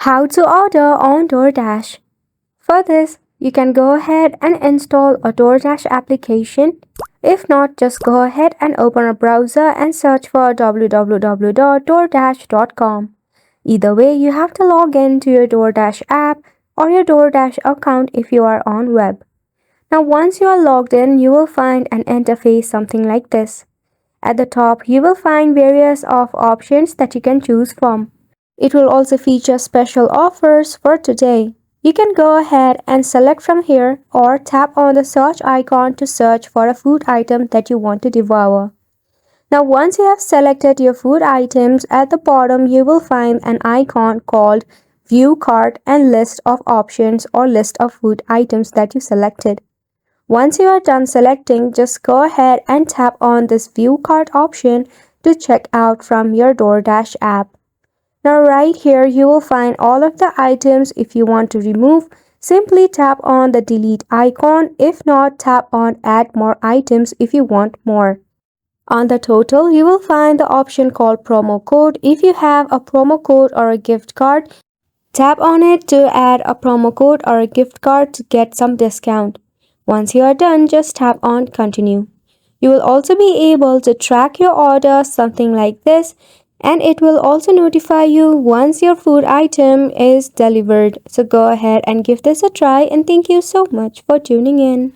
How to order on DoorDash. For this, you can go ahead and install a DoorDash application. If not, just go ahead and open a browser and search for www.doordash.com. Either way, you have to log in to your DoorDash app or your DoorDash account if you are on web. Now, once you are logged in, you will find an interface something like this. At the top, you will find various of options that you can choose from. It will also feature special offers for today. You can go ahead and select from here or tap on the search icon to search for a food item that you want to devour. Now once you have selected your food items, at the bottom you will find an icon called View Cart and List of Options or List of Food Items that you selected. Once you are done selecting, just go ahead and tap on this View Cart option to check out from your DoorDash app. Now right here you will find all of the items. If you want to remove, simply tap on the delete icon. If not, tap on add more items if you want more. On the total, you will find the option called promo code. If you have a promo code or a gift card, tap on it to add a promo code or a gift card to get some discount. Once you are done, just tap on continue. You will also be able to track your order something like this, and it will also notify you once your food item is delivered. So go ahead and give this a try, and thank you so much for tuning in.